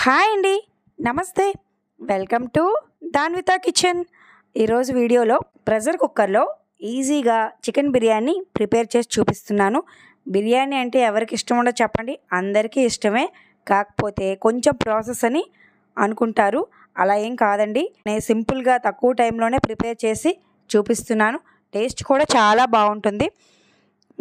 Hi అండి, నమస్తే. Welcome to Danvitha kitchen. ఈరోజు వీడియోలో ప్రెషర్ కుక్కర్లో ఈజీగా చికెన్ బిర్యానీ ప్రిపేర్ చేసి చూపిస్తున్నాను. బిర్యానీ అంటే ఎవరికి ఇష్టం ఉండదో చెప్పండి, అందరికీ ఇష్టమే. కాకపోతే కొంచెం ప్రాసెస్ అని అనుకుంటారు, అలా ఏం కాదండి. నేను సింపుల్గా తక్కువ టైంలోనే ప్రిపేర్ చేసి చూపిస్తున్నాను. టేస్ట్ కూడా చాలా బాగుంటుంది.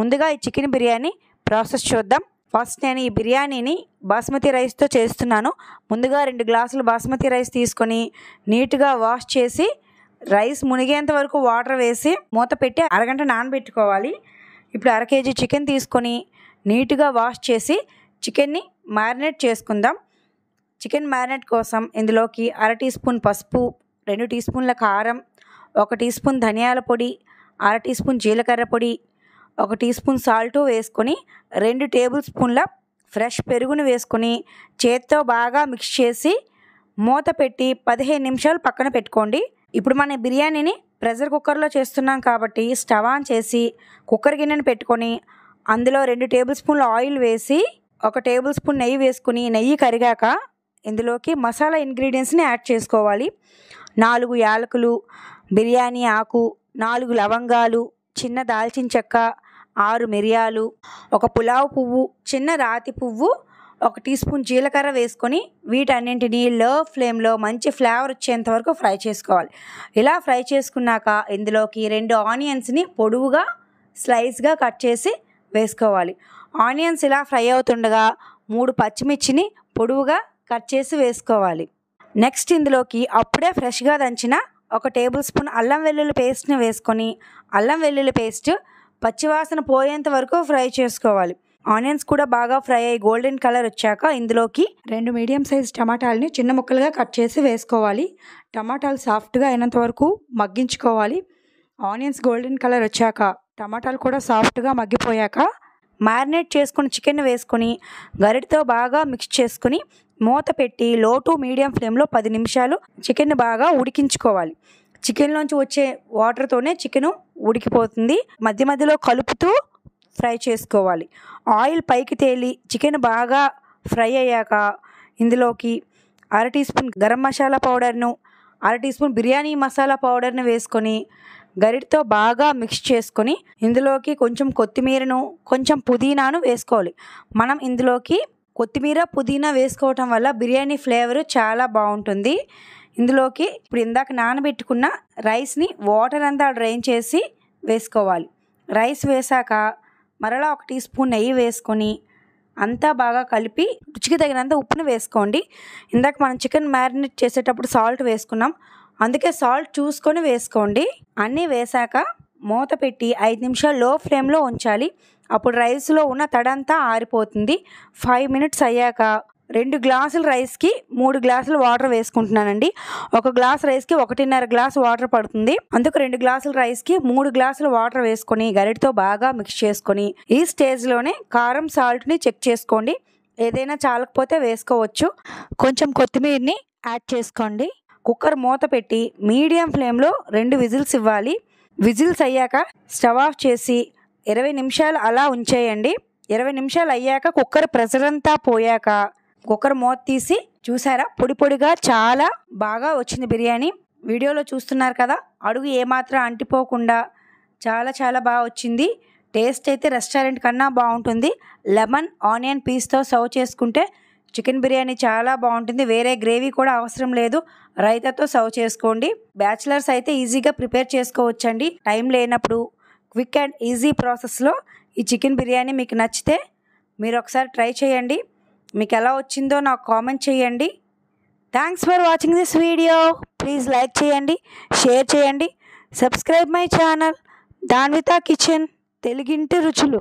ముందుగా ఈ చికెన్ బిర్యానీ ప్రాసెస్ చూద్దాం. ఫస్ట్ నేను ఈ బిర్యానీని బాస్మతి రైస్తో చేస్తున్నాను. ముందుగా 2 గ్లాసులు బాస్మతి రైస్ తీసుకొని నీట్గా వాష్ చేసి రైస్ మునిగేంత వరకు వాటర్ వేసి మూత పెట్టి అరగంట నానబెట్టుకోవాలి. ఇప్పుడు 1/2 kg చికెన్ తీసుకొని నీట్గా వాష్ చేసి చికెన్ని మ్యారినేట్ చేసుకుందాం. చికెన్ మ్యారినేట్ కోసం ఇందులోకి 1/2 టీ స్పూన్ పసుపు, 2 టీ స్పూన్ల కారం, 1 టీ స్పూన్ ధనియాల పొడి, 1/2 టీ స్పూన్ జీలకర్ర పొడి, 1 టీ స్పూన్ సాల్ట్ వేసుకొని 2 టేబుల్ స్పూన్ల ఫ్రెష్ పెరుగును వేసుకొని చేత్తో బాగా మిక్స్ చేసి మూత పెట్టి 15 నిమిషాలు పక్కన పెట్టుకోండి. ఇప్పుడు మన బిర్యానీని ప్రెషర్ కుక్కర్లో చేస్తున్నాం కాబట్టి స్టవ్ ఆన్ చేసి కుక్కర్ గిన్నెను పెట్టుకొని అందులో 2 టేబుల్ స్పూన్ల ఆయిల్ వేసి 1 టేబుల్ స్పూన్ నెయ్యి వేసుకుని నెయ్యి కరిగాక ఇందులోకి మసాలా ఇంగ్రీడియంట్స్ని యాడ్ చేసుకోవాలి. 4 యాలకులు, బిర్యానీ ఆకు, 4 లవంగాలు, చిన్న దాల్చిన చెక్క, 6 మిరియాలు, 1 పులావ్ పువ్వు, చిన్న రాతి పువ్వు, 1 టీ స్పూన్ జీలకర్ర వేసుకొని వీటన్నింటినీ లో ఫ్లేమ్లో మంచి ఫ్లేవర్ వచ్చేంత వరకు ఫ్రై చేసుకోవాలి. ఇలా ఫ్రై చేసుకున్నాక ఇందులోకి 2 ఆనియన్స్ని పొడవుగా స్లైస్గా కట్ చేసి వేసుకోవాలి. ఆనియన్స్ ఇలా ఫ్రై అవుతుండగా 3 పచ్చిమిర్చిని పొడవుగా కట్ చేసి వేసుకోవాలి. నెక్స్ట్ ఇందులోకి అప్పుడే ఫ్రెష్గా దంచిన 1 టేబుల్ స్పూన్ అల్లం వెల్లుల్లి పేస్ట్ని వేసుకొని అల్లం వెల్లుల్లి పేస్ట్ పచ్చివాసన పోయేంత వరకు ఫ్రై చేసుకోవాలి. ఆనియన్స్ కూడా బాగా ఫ్రై అయ్యి గోల్డెన్ కలర్ వచ్చాక ఇందులోకి 2 మీడియం సైజ్ టమాటాలని చిన్న ముక్కలుగా కట్ చేసి వేసుకోవాలి. టమాటాలు సాఫ్ట్గా అయినంత వరకు మగ్గించుకోవాలి. ఆనియన్స్ గోల్డెన్ కలర్ వచ్చాక టమాటాలు కూడా సాఫ్ట్గా మగ్గిపోయాక మ్యారినేట్ చేసుకుని చికెన్ వేసుకొని గరిటతో బాగా మిక్స్ చేసుకుని మూత పెట్టి లో టు మీడియం ఫ్లేమ్లో 10 నిమిషాలు చికెన్ బాగా ఉడికించుకోవాలి. చికెన్లోంచి వచ్చే వాటర్తోనే చికెను ఉడికిపోతుంది. మధ్య మధ్యలో కలుపుతూ ఫ్రై చేసుకోవాలి. ఆయిల్ పైకి తేలి చికెన్ బాగా ఫ్రై అయ్యాక ఇందులోకి 1/2 టీ స్పూన్ గరం మసాలా పౌడర్ను, 1/2 టీ స్పూన్ బిర్యానీ మసాలా పౌడర్ను వేసుకొని గరిటతో బాగా మిక్స్ చేసుకొని ఇందులోకి కొంచెం కొత్తిమీరను, కొంచెం పుదీనాను వేసుకోవాలి. మనం ఇందులోకి కొత్తిమీర, పుదీనా వేసుకోవటం వల్ల బిర్యానీ ఫ్లేవర్ చాలా బాగుంటుంది. ఇందులోకి ఇప్పుడు ఇందాక నానబెట్టుకున్న రైస్ని వాటర్ అంతా డ్రైన్ చేసి వేసుకోవాలి. రైస్ వేసాక మరలా 1 టీ స్పూన్ నెయ్యి వేసుకొని అంతా బాగా కలిపి రుచికి తగినంత ఉప్పును వేసుకోండి. ఇందాక మనం చికెన్ మ్యారినేట్ చేసేటప్పుడు సాల్ట్ వేసుకున్నాం, అందుకే సాల్ట్ చూసుకొని వేసుకోండి. అన్నీ వేసాక మూత పెట్టి 5 నిమిషాలు లో ఫ్లేమ్లో ఉంచాలి. అప్పుడు రైస్లో ఉన్న తడంతా ఆరిపోతుంది. 5 మినిట్స్ అయ్యాక 2 గ్లాసుల రైస్కి 3 గ్లాసులు వాటర్ వేసుకుంటున్నానండి. 1 గ్లాస్ రైస్కి 1.5 గ్లాసు వాటర్ పడుతుంది. అందుకు 2 గ్లాసుల రైస్కి 3 గ్లాసులు వాటర్ వేసుకొని గరిటతో బాగా మిక్స్ చేసుకొని ఈ స్టేజ్లోనే కారం, సాల్ట్ని చెక్ చేసుకోండి. ఏదైనా చాలకపోతే వేసుకోవచ్చు. కొంచెం కొత్తిమీరని యాడ్ చేసుకోండి. కుక్కర్ మూత పెట్టి మీడియం ఫ్లేమ్లో 2 విజిల్స్ ఇవ్వాలి. విజిల్స్ అయ్యాక స్టవ్ ఆఫ్ చేసి 20 నిమిషాలు అలా ఉంచేయండి. 20 నిమిషాలు అయ్యాక కుక్కర్ ప్రెషర్ అంతా పోయాక కుక్కర్ మూత తీసి చూసారా, పొడి పొడిగా చాలా బాగా వచ్చింది బిర్యానీ. వీడియోలో చూస్తున్నారు కదా, అడుగు ఏమాత్రం అంటిపోకుండా చాలా చాలా బాగా వచ్చింది. టేస్ట్ అయితే రెస్టారెంట్ కన్నా బాగుంటుంది. లెమన్ ఆనియన్ పీస్తో సర్వ్ చేసుకుంటే చికెన్ బిర్యానీ చాలా బాగుంటుంది. వేరే గ్రేవీ కూడా అవసరం లేదు. రైతాతో సర్వ్ చేసుకోండి. బ్యాచిలర్స్ అయితే ఈజీగా ప్రిపేర్ చేసుకోవచ్చండి. టైం లేనప్పుడు క్విక్ అండ్ ఈజీ ప్రాసెస్లో ఈ చికెన్ బిర్యానీ మీకు నచ్చితే మీరు ఒకసారి ట్రై చేయండి. మీకు ఎలా వచ్చిందో నాకు కామెంట్ చేయండి. Thanks for watching this video. Please like చేయండి, షేర్ చేయండి, subscribe my channel Danvitha kitchen తెలుగింటి రుచులు.